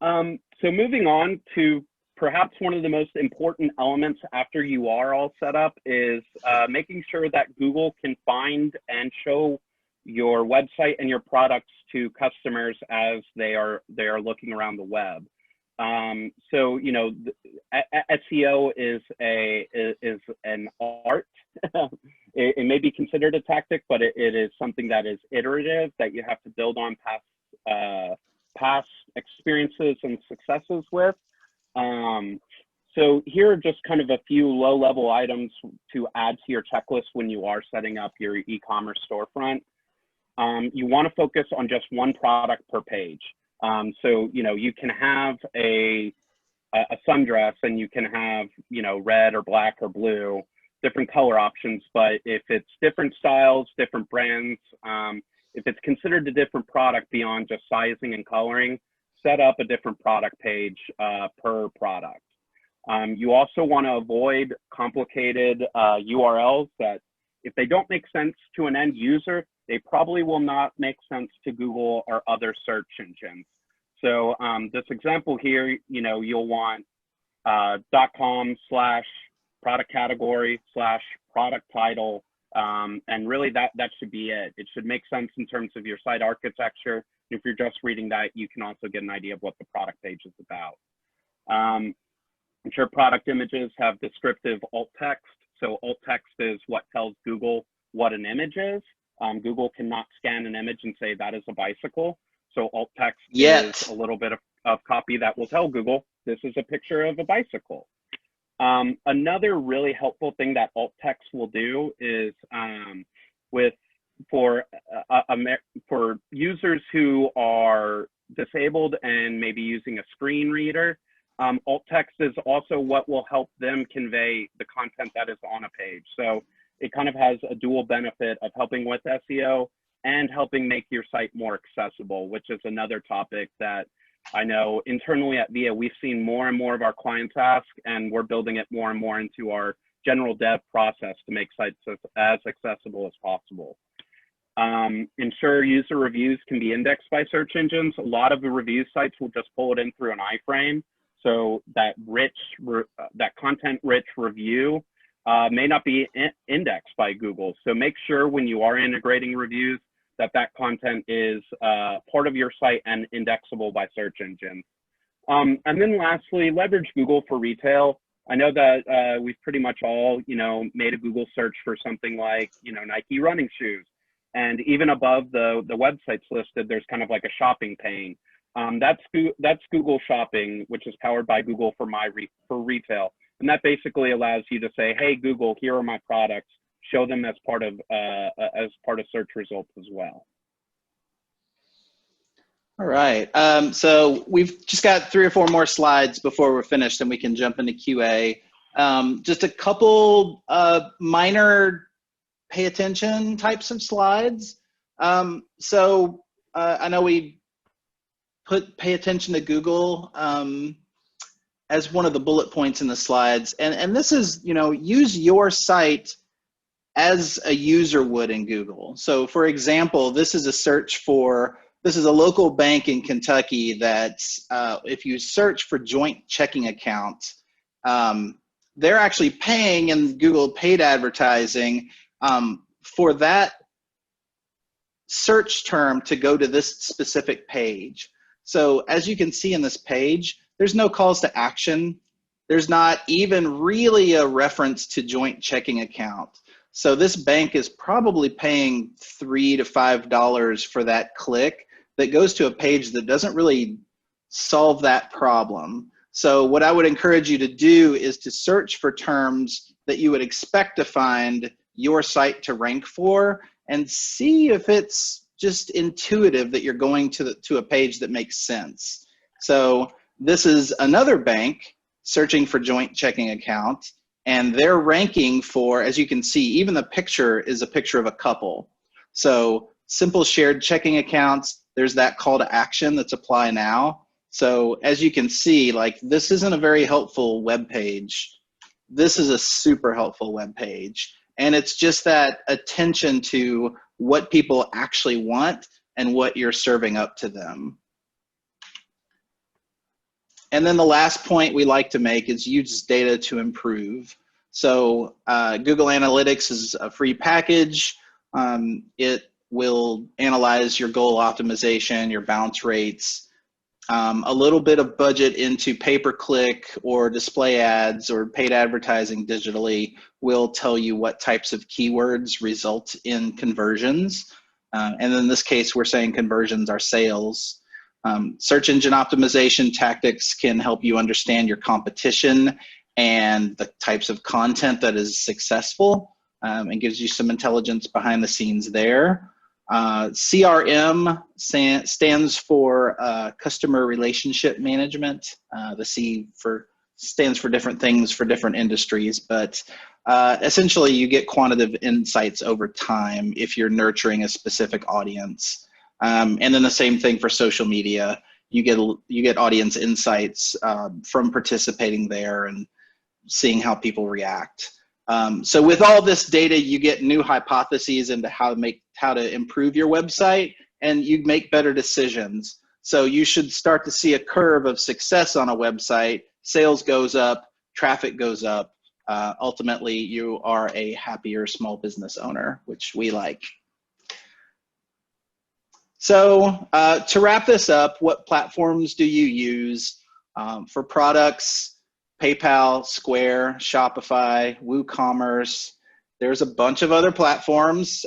now. So moving on to perhaps one of the most important elements after you are all set up is making sure that Google can find and show your website and your products to customers as they are looking around the web. So SEO is an art. It may be considered a tactic, but it is something that is iterative, that you have to build on past experiences and successes with. So here are just kind of a few low-level items to add to your checklist when you are setting up your e-commerce storefront. You want to focus on just one product per page. So you can have a sundress, and you can have red or black or blue, different color options. But if it's different styles, different brands, if it's considered a different product beyond just sizing and coloring, set up a different product page per product. You also want to avoid complicated URLs that, if they don't make sense to an end user, they probably will not make sense to Google or other search engines. So this example here, you'll want .com/product category/product title, and really that should be it. It should make sense in terms of your site architecture. If you're just reading that, you can also get an idea of what the product page is about. Ensure product images have descriptive alt text. So alt text is what tells Google what an image is. Google cannot scan an image and say that is a bicycle. So alt text is a little bit of copy that will tell Google this is a picture of a bicycle. Another really helpful thing that alt text will do is for users who are disabled and maybe using a screen reader, alt text is also what will help them convey the content that is on a page. So it kind of has a dual benefit of helping with SEO and helping make your site more accessible, which is another topic that I know internally at VIA, we've seen more and more of our clients ask, and we're building it more and more into our general dev process to make sites as accessible as possible. Ensure user reviews can be indexed by search engines. A lot of the review sites will just pull it in through an iframe. So that content-rich review may not be indexed by Google. So make sure when you are integrating reviews that content is part of your site and indexable by search engines. And then lastly, leverage Google for retail. I know that we've pretty much all, made a Google search for something like, Nike running shoes. And even above the websites listed, there's kind of like a shopping pane. That's Google Shopping, which is powered by Google for retail. And that basically allows you to say, hey, Google, here are my products. Show them as part of search results as well. All right. So we've just got 3 or 4 more slides before we're finished, and we can jump into QA. Just a couple minor pay attention types of slides. So I know we pay attention to Google. as one of the bullet points in the slides, and this is, use your site as a user would in Google. So for example, this is a local bank in Kentucky that if you search for joint checking account, they're actually paying in Google paid advertising for that search term to go to this specific page. So as you can see in this page, there's no calls to action. There's not even really a reference to joint checking account. So this bank is probably paying $3 to $5 for that click that goes to a page that doesn't really solve that problem. So what I would encourage you to do is to search for terms that you would expect to find your site to rank for, and see if it's just intuitive that you're going to a page that makes sense. So this is another bank searching for joint checking account, and they're ranking for, as you can see, even the picture is a picture of a couple. So simple shared checking accounts, there's that call to action that's apply now. So as you can see, like, this isn't a very helpful web page. This is a super helpful web page. And it's just that attention to what people actually want and what you're serving up to them. And then the last point we like to make is use data to improve. So Google Analytics is a free package. It will analyze your goal optimization, your bounce rates, a little bit of budget into pay-per-click or display ads or paid advertising digitally will tell you what types of keywords result in conversions. And in this case, we're saying conversions are sales. Search engine optimization tactics can help you understand your competition and the types of content that is successful, and gives you some intelligence behind the scenes there. CRM stands for customer relationship management. The C stands for different things for different industries, but essentially you get quantitative insights over time if you're nurturing a specific audience. And then the same thing for social media. You get audience insights from participating there and seeing how people react. So with all this data, you get new hypotheses into how to improve your website, and you make better decisions. So you should start to see a curve of success on a website. Sales goes up, traffic goes up. Ultimately, you are a happier small business owner, which we like. So to wrap this up, what platforms do you use for products? PayPal, Square, Shopify, WooCommerce. There's a bunch of other platforms.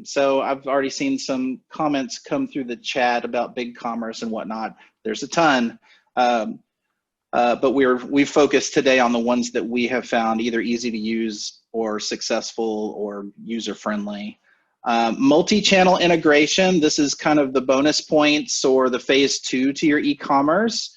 So I've already seen some comments come through the chat about BigCommerce and whatnot. There's a ton. But we've focused today on the ones that we have found either easy to use or successful or user-friendly. Multi-channel integration, this is kind of the bonus points or the phase 2 to your e-commerce.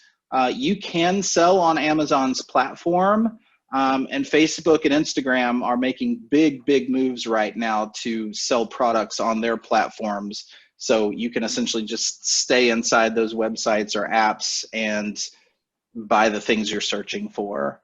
You can sell on Amazon's platform, and Facebook and Instagram are making big moves right now to sell products on their platforms. So you can essentially just stay inside those websites or apps and buy the things you're searching for.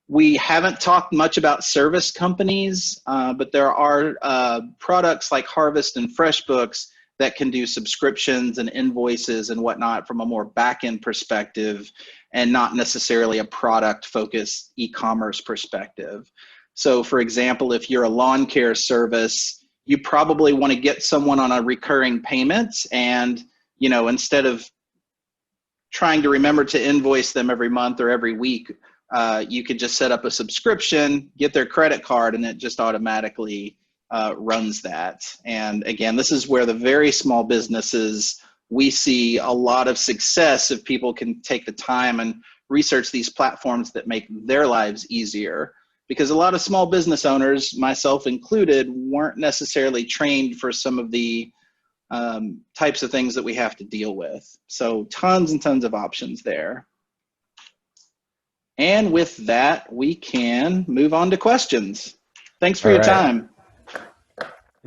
We haven't talked much about service companies, but there are products like Harvest and FreshBooks that can do subscriptions and invoices and whatnot from a more back-end perspective and not necessarily a product-focused e-commerce perspective. So for example, if you're a lawn care service, you probably want to get someone on a recurring payment, and instead of trying to remember to invoice them every month or every week, you could just set up a subscription, get their credit card, and it just automatically runs that. And again, this is where the very small businesses, we see a lot of success if people can take the time and research these platforms that make their lives easier. Because a lot of small business owners, myself included, weren't necessarily trained for some of the types of things that we have to deal with. So tons and tons of options there. And with that, we can move on to questions. Thanks for your time.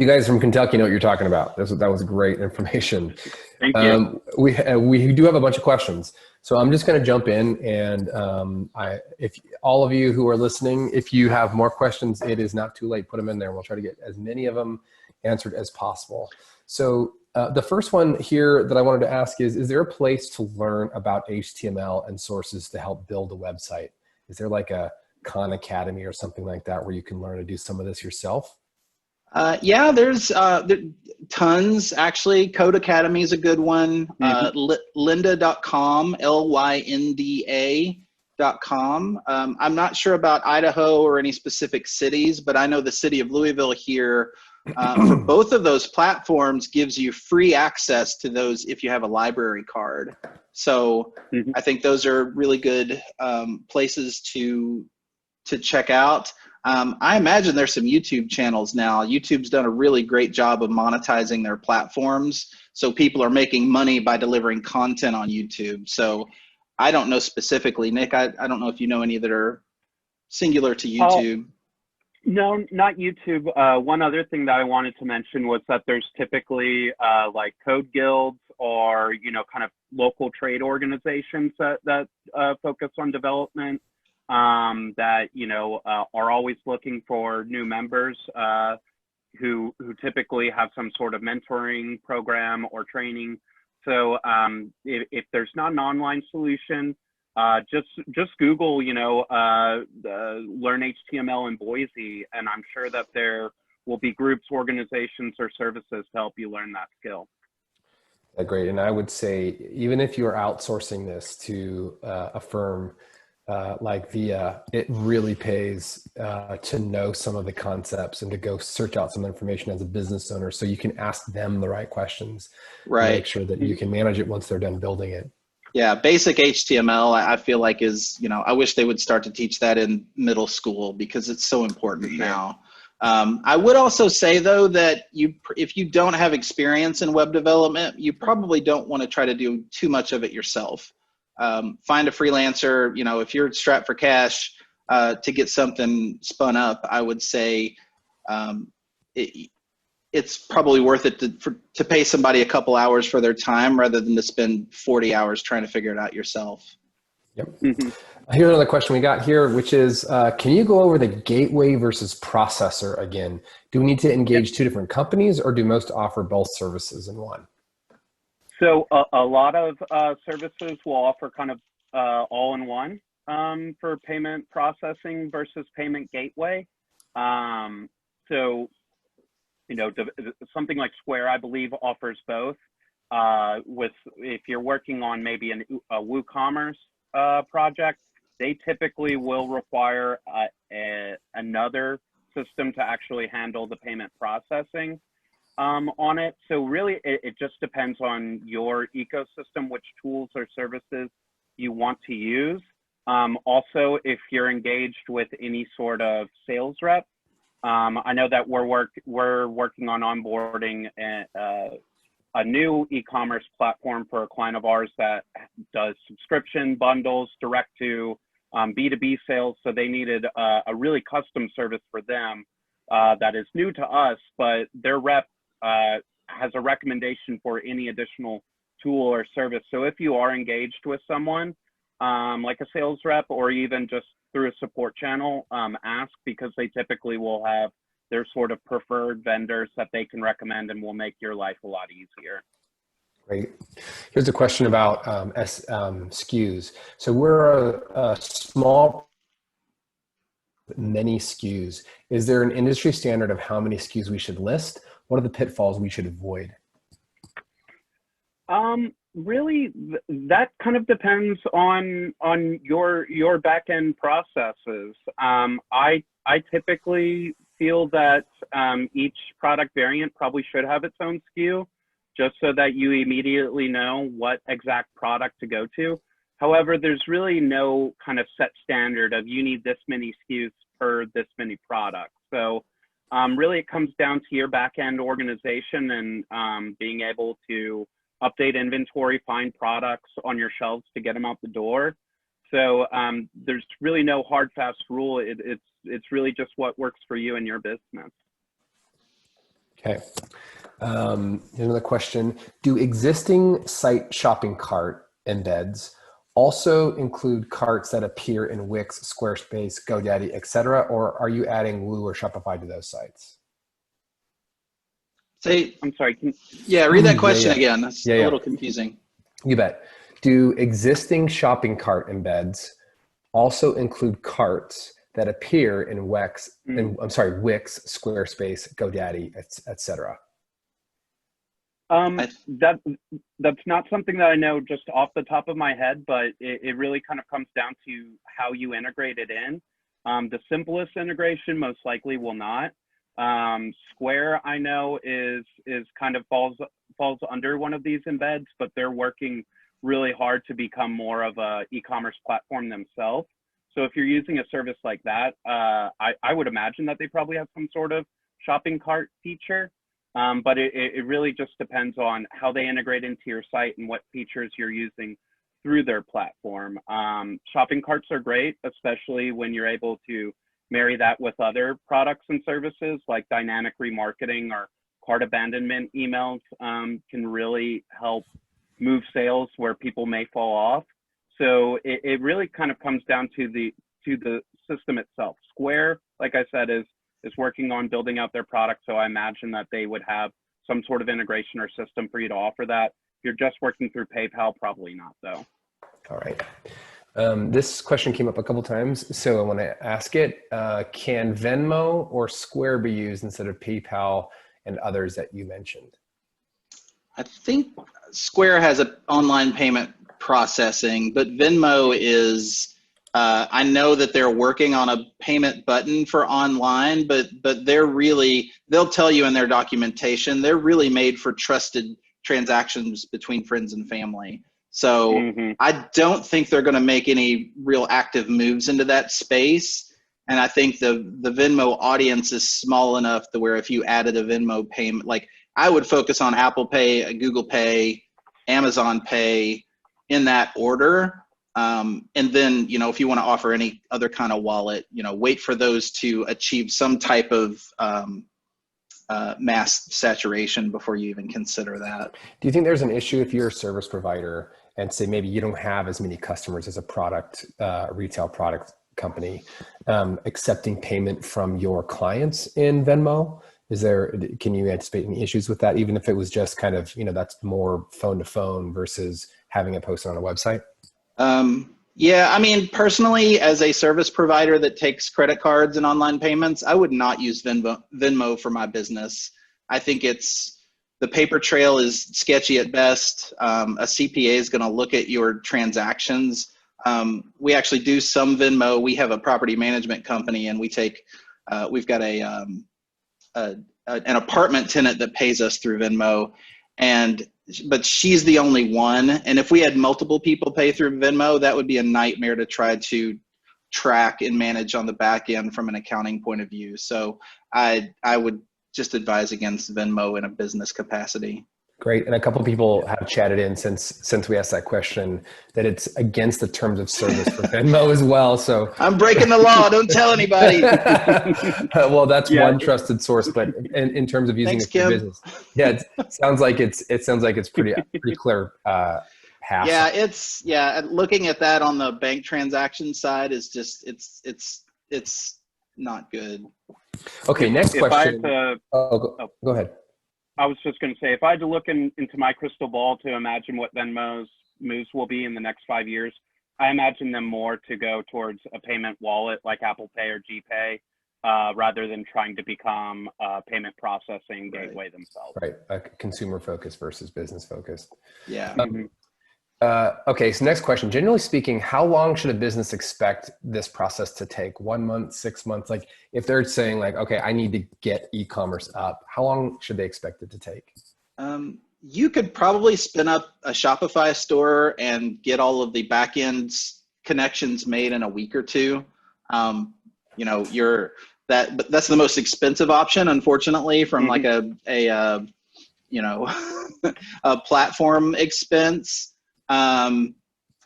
You guys from Kentucky know what you're talking about. That was great information. Thank you. We do have a bunch of questions, so I'm just going to jump in. And if all of you who are listening, if you have more questions, it is not too late. Put them in there. We'll try to get as many of them answered as possible. So the first one here that I wanted to ask is there a place to learn about HTML and sources to help build a website? Is there like a Khan Academy or something like that where you can learn to do some of this yourself? Yeah, there's tons actually. Code Academy is a good one. Lynda.com, Lynda.com. I'm not sure about Idaho or any specific cities, but I know the city of Louisville here for both of those platforms gives you free access to those if you have a library card. So I think those are really good places to check out. I imagine there's some YouTube channels now. YouTube's done a really great job of monetizing their platforms. So people are making money by delivering content on YouTube. So I don't know specifically, Nick, I don't know if you know any that are singular to YouTube. No, not YouTube. One other thing that I wanted to mention was that there's typically like code guilds or, kind of local trade organizations that focus on development. That are always looking for new members who typically have some sort of mentoring program or training. So if there's not an online solution, just Google learn HTML in Boise, and I'm sure that there will be groups, organizations, or services to help you learn that skill. Great, and I would say even if you are outsourcing this to a firm like VIA, it really pays to know some of the concepts and to go search out some information as a business owner so you can ask them the right questions. Right. To make sure that you can manage it once they're done building it. Yeah, basic HTML, I feel like is, I wish they would start to teach that in middle school because it's so important now. I would also say though that if you don't have experience in web development, you probably don't want to try to do too much of it yourself. Find a freelancer, if you're strapped for cash to get something spun up, I would say it's probably worth it to pay somebody a couple hours for their time rather than to spend 40 hours trying to figure it out yourself. Yep. Here's another question we got here, which is, can you go over the gateway versus processor again? Do we need to engage two different companies or do most offer both services in one? So a lot of services will offer kind of all-in-one for payment processing versus payment gateway. So, something like Square, I believe, offers both. If you're working on maybe a WooCommerce project, they typically will require another system to actually handle the payment processing on it. So really, it just depends on your ecosystem, which tools or services you want to use. Also, if you're engaged with any sort of sales rep, I know that we're working on onboarding a new e-commerce platform for a client of ours that does subscription bundles direct to B2B sales. So they needed a really custom service for them that is new to us, but their rep has a recommendation for any additional tool or service. So if you are engaged with someone like a sales rep or even just through a support channel, ask, because they typically will have their sort of preferred vendors that they can recommend and will make your life a lot easier. Great. Here's a question about SKUs. So we're a small, many SKUs. Is there an industry standard of how many SKUs we should list? What are the pitfalls we should avoid? Really, that kind of depends on your back-end processes. I typically feel that each product variant probably should have its own SKU, just so that you immediately know what exact product to go to. However, there's really no kind of set standard of you need this many SKUs per this many products. So really it comes down to your back-end organization and being able to update inventory, find products on your shelves to get them out the door. So there's really no hard, fast rule. It's really just what works for you and your business. Okay. Here's another question. Do existing site shopping cart embeds also include carts that appear in Wix, Squarespace, GoDaddy, etc., or are you adding Woo or Shopify to those sites? Say, I'm sorry. yeah, read that question Yeah. again. That's a little confusing. You bet. Do existing shopping cart embeds also include carts that appear in Wix, Wix, Squarespace, GoDaddy, etc.? That's not something that I know just off the top of my head, but it really kind of comes down to how you integrate it in. The simplest integration most likely will not. Square, I know, is kind of falls under one of these embeds, but they're working really hard to become more of a e-commerce platform themselves. So if you're using a service like that, I would imagine that they probably have some sort of shopping cart feature. But it really just depends on how they integrate into your site and what features you're using through their platform. Shopping carts are great, especially when you're able to marry that with other products and services like dynamic remarketing or cart abandonment emails can really help move sales where people may fall off. So it really kind of comes down to the system itself. Square, like I said, is working on building out their product. So I imagine that they would have some sort of integration or system for you to offer that. If you're just working through PayPal, probably not though. All right. This question came up a couple times, so I want to ask it. Can Venmo or Square be used instead of PayPal and others that you mentioned? I think Square has an online payment processing, but Venmo is, I know that they're working on a payment button for online, but they'll tell you in their documentation, they're really made for trusted transactions between friends and family. So I don't think they're going to make any real active moves into that space. And I think the Venmo audience is small enough to where if you added a Venmo payment, like I would focus on Apple Pay, Google Pay, Amazon Pay in that order. And then, if you want to offer any other kind of wallet, wait for those to achieve some type of mass saturation before you even consider that. Do you think there's an issue if you're a service provider and say maybe you don't have as many customers as a product, retail product company, accepting payment from your clients in Venmo? Can you anticipate any issues with that, even if it was just kind of, that's more phone to phone versus having it posted on a website? Yeah, I mean, personally, as a service provider that takes credit cards and online payments, I would not use Venmo for my business. I think the paper trail is sketchy at best. A CPA is going to look at your transactions. We actually do some Venmo. We have a property management company, and we've got an apartment tenant that pays us through Venmo, but she's the only one. And if we had multiple people pay through Venmo, that would be a nightmare to try to track and manage on the back end from an accounting point of view. So I would just advise against Venmo in a business capacity. Great. And a couple of people have chatted in since we asked that question that it's against the terms of service for Venmo as well. So I'm breaking the law. Don't tell anybody. Well, that's one trusted source, but in terms of using it for business, it sounds like it's pretty clear path. Yeah, looking at that on the bank transaction side is just it's not good. Okay, next question. Go ahead. I was just going to say, if I had to look into my crystal ball to imagine what Venmo's moves will be in the next 5 years, I imagine them more to go towards a payment wallet like Apple Pay or GPay, rather than trying to become a payment processing gateway themselves. Right, consumer focused versus business focused. Yeah. Okay, so next question. Generally speaking, how long should a business expect this process to take? 1 month, 6 months? Like if they're saying like, okay, I need to get e-commerce up, how long should they expect it to take? You could probably spin up a Shopify store and get all of the back end connections made in a week or two. That's the most expensive option, unfortunately, from like a platform expense.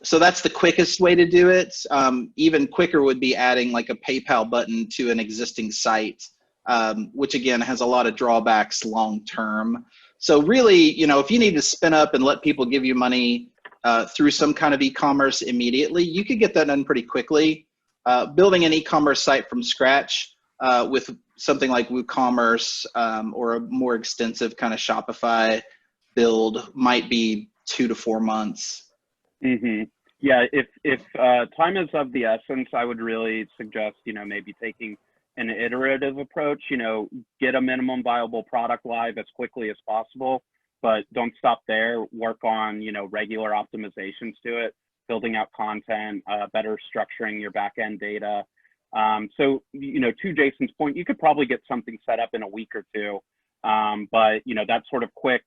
So that's the quickest way to do it. Even quicker would be adding like a PayPal button to an existing site which again has a lot of drawbacks long term. So really, if you need to spin up and let people give you money through some kind of e-commerce immediately, you could get that done pretty quickly. Building an e-commerce site from scratch with something like WooCommerce or a more extensive kind of Shopify build might be 2 to 4 months. Mm-hmm. Yeah, if time is of the essence, I would really suggest, maybe taking an iterative approach, get a minimum viable product live as quickly as possible, but don't stop there. Work on, regular optimizations to it, building out content, better structuring your back-end data. So, to Jason's point, you could probably get something set up in a week or two, but, that sort of quick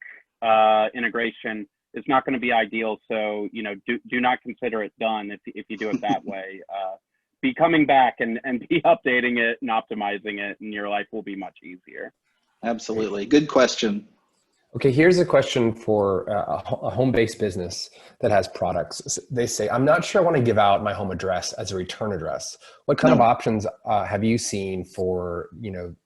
integration is not going to be ideal. So, do not consider it done if you do it that way. Be coming back and be updating it and optimizing it, and your life will be much easier. Absolutely. Good question. Okay, here's a question for a home-based business that has products. They say, I'm not sure I want to give out my home address as a return address. What kind of options have you seen for,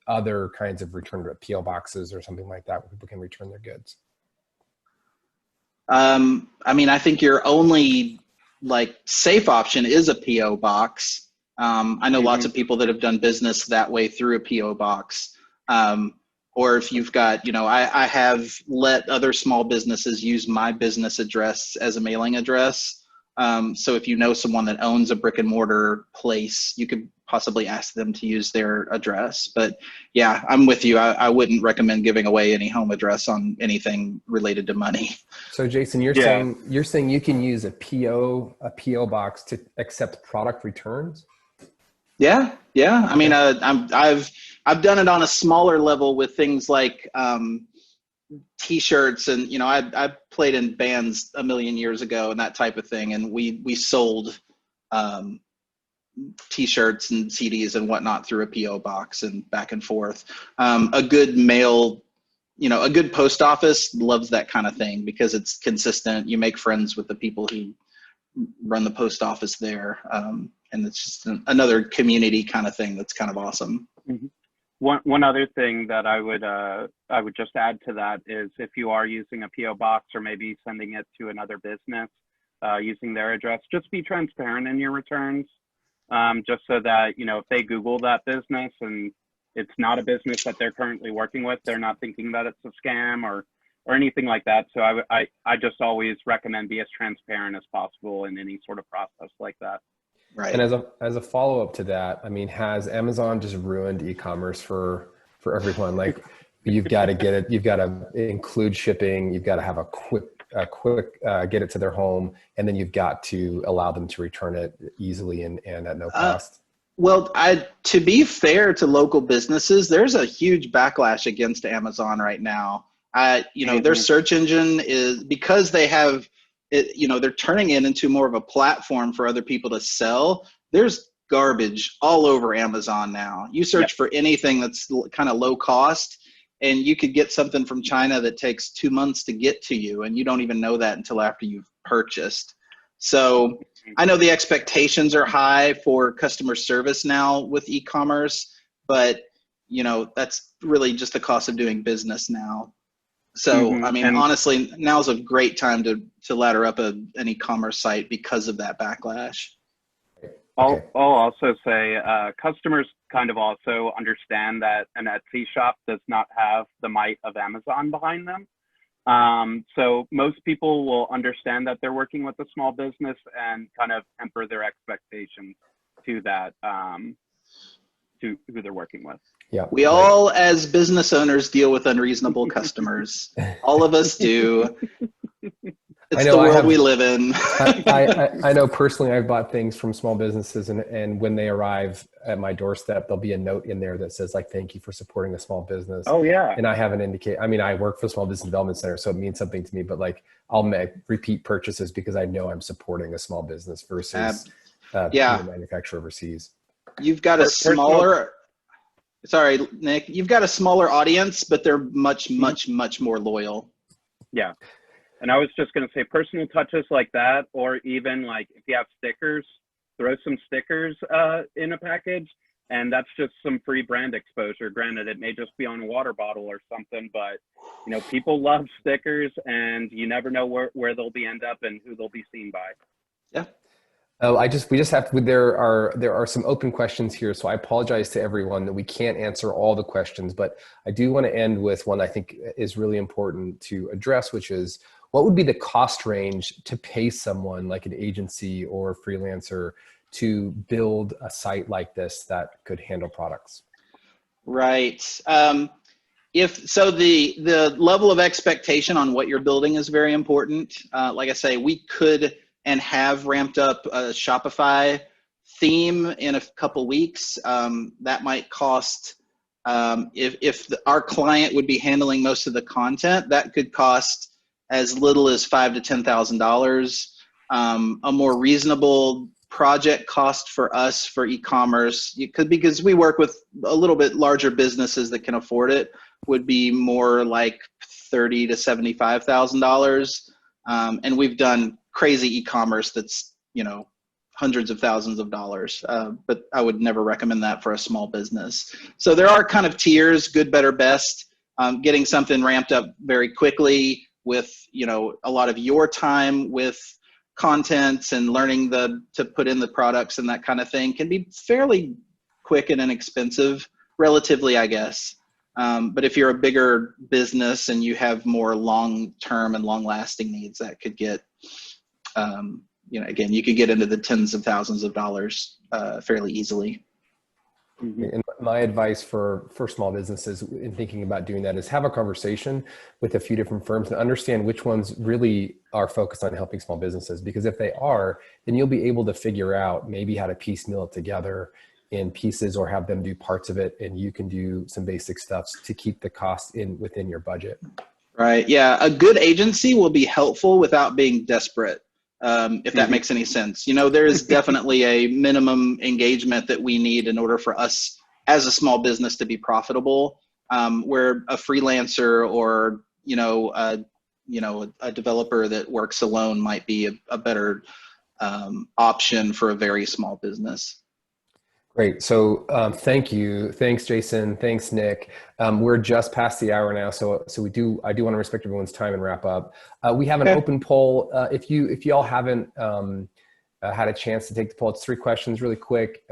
other kinds of return PO boxes or something like that where people can return their goods? I think your only safe option is a PO box. I know lots of people that have done business that way through a PO box. Or if you've got, I have let other small businesses use my business address as a mailing address. So if you know someone that owns a brick and mortar place, you could possibly ask them to use their address. But yeah, I'm with you. I wouldn't recommend giving away any home address on anything related to money. So Jason, you're saying you can use a PO box to accept product returns? Yeah. I mean, I've done it on a smaller level with things like T-shirts, and I played in bands a million years ago and that type of thing, and we sold T-shirts and CDs and whatnot through a PO box and back and forth. A good mail, a good post office loves that kind of thing because it's consistent. You make friends with the people who run the post office there. And it's just another community kind of thing that's kind of awesome. Mm-hmm. One other thing that I would just add to that is if you are using a PO box or maybe sending it to another business using their address, just be transparent in your returns, just so that if they Google that business and it's not a business that they're currently working with, they're not thinking that it's a scam or anything like that. So I just always recommend be as transparent as possible in any sort of process like that. Right. And as a follow-up to that, I mean, has Amazon just ruined e-commerce for everyone? Like, you've got to get it, you've got to include shipping, you've got to have a quick get it to their home, and then you've got to allow them to return it easily and at no cost. Well, to be fair to local businesses, there's a huge backlash against Amazon right now. Their search engine is, because they have it, they're turning it into more of a platform for other people to sell. There's garbage all over Amazon now. You search for anything that's kind of low cost, and you could get something from China that takes 2 months to get to you, and you don't even know that until after you've purchased. So I know the expectations are high for customer service now with e-commerce, but that's really just the cost of doing business now. So, I mean, honestly, now's a great time to ladder up an e-commerce site because of that backlash. I'll also say customers kind of also understand that an Etsy shop does not have the might of Amazon behind them. So most people will understand that they're working with a small business and kind of temper their expectations to that, to who they're working with. Yeah, we all, as business owners, deal with unreasonable customers. All of us do. It's the world we live in. I know personally, I've bought things from small businesses, and when they arrive at my doorstep, there'll be a note in there that says, like, thank you for supporting the small business. Oh, yeah. And I haven't indicated, I mean, I work for the Small Business Development Center, so it means something to me, but like, I'll make repeat purchases because I know I'm supporting a small business versus manufacturer overseas. You've got a smaller... Sorry, Nick, you've got a smaller audience, but they're much, much, much more loyal. Yeah. And I was just going to say personal touches like that, or even like if you have stickers, throw some stickers in a package and that's just some free brand exposure. Granted, it may just be on a water bottle or something, but you know, people love stickers, and you never know where they'll be end up and who they'll be seen by. Yeah. Oh, we just have to, there are some open questions here. So I apologize to everyone that we can't answer all the questions, but I do want to end with one I think is really important to address, which is what would be the cost range to pay someone like an agency or freelancer to build a site like this that could handle products? Right. If so, the level of expectation on what you're building is very important. Like I say, we could and have ramped up a Shopify theme in a couple weeks. That might cost, if our client would be handling most of the content, that could cost as little as $5,000 to $10,000. A more reasonable project cost for us for e-commerce, because we work with a little bit larger businesses that can afford it, would be more like $30,000 to $75,000. And we've done crazy e-commerce that's, you know, hundreds of thousands of dollars, but I would never recommend that for a small business. So there are kind of tiers, good, better, best. Getting something ramped up very quickly with, you know, a lot of your time with contents and learning to put in the products and that kind of thing can be fairly quick and inexpensive, relatively, I guess. But if you're a bigger business and you have more long-term and long-lasting needs, that could get, you know, again, you could get into the tens of thousands of dollars fairly easily. And my advice for small businesses in thinking about doing that is have a conversation with a few different firms and understand which ones really are focused on helping small businesses. Because if they are, then you'll be able to figure out maybe how to piecemeal it together in pieces or have them do parts of it, and you can do some basic stuff to keep the cost within your budget. Right. Yeah. A good agency will be helpful without being desperate. If that makes any sense. You know, there is definitely a minimum engagement that we need in order for us as a small business to be profitable, where a freelancer or, a developer that works alone might be a better option for a very small business. Great. So thank you. Thanks, Jason. Thanks, Nick. We're just past the hour now, so I do want to respect everyone's time and wrap up. We have an open poll. If y'all haven't had a chance to take the poll, it's 3 questions, really quick.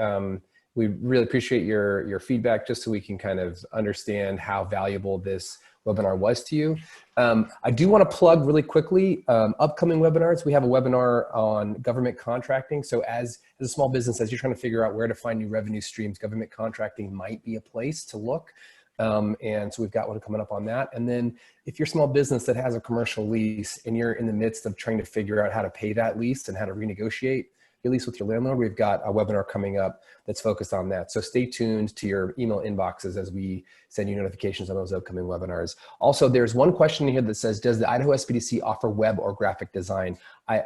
We really appreciate your feedback, just so we can kind of understand how valuable this webinar was to you. I do want to plug really quickly upcoming webinars. We have a webinar on government contracting. So as a small business, as you're trying to figure out where to find new revenue streams, government contracting might be a place to look. And so we've got one coming up on that. And then if you're a small business that has a commercial lease and you're in the midst of trying to figure out how to pay that lease and how to renegotiate your lease with your landlord, we've got a webinar coming up that's focused on that. So stay tuned to your email inboxes as we send you notifications on those upcoming webinars. Also, there's one question here that says, does the Idaho SBDC offer web or graphic design?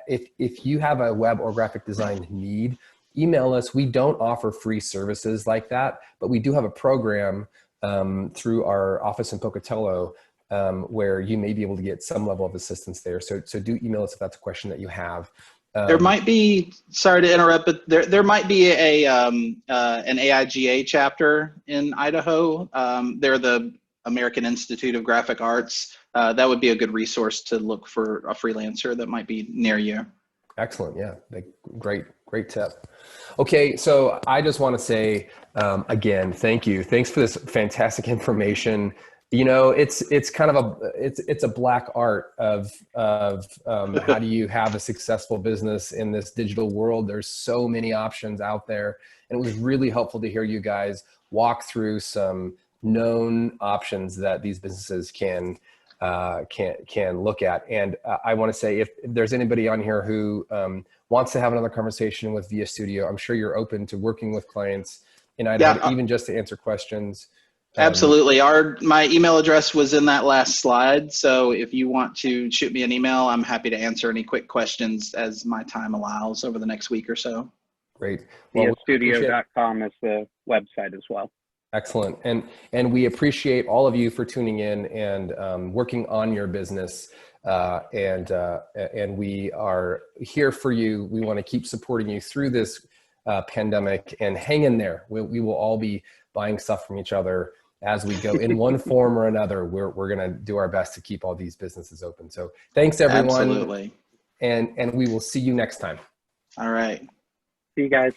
If you have a web or graphic design need, email us. We don't offer free services like that, but we do have a program through our office in Pocatello where you may be able to get some level of assistance there. So do email us if that's a question that you have. There might be, sorry to interrupt, but there might be an AIGA chapter in Idaho. They're the American Institute of Graphic Arts. That would be a good resource to look for a freelancer that might be near you. Excellent. Yeah. Great tip. Okay. So I just want to say, again, thank you. Thanks for this fantastic information. You know, it's kind of it's a black art of how do you have a successful business in this digital world. There's so many options out there, and it was really helpful to hear you guys walk through some known options that these businesses can look at. And I want to say, if there's anybody on here who wants to have another conversation with Via Studio, I'm sure you're open to working with clients in Idaho, even just to answer questions. Absolutely. My email address was in that last slide. So if you want to shoot me an email, I'm happy to answer any quick questions as my time allows over the next week or so. Great. Well, Studio.com is the website as well. Excellent. And we appreciate all of you for tuning in and working on your business. And we are here for you. We want to keep supporting you through this pandemic, and hang in there. We will all be buying stuff from each other as we go in one form or another. We're going to do our best to keep all these businesses open. So thanks everyone. Absolutely. And we will see you next time. All right. See you guys.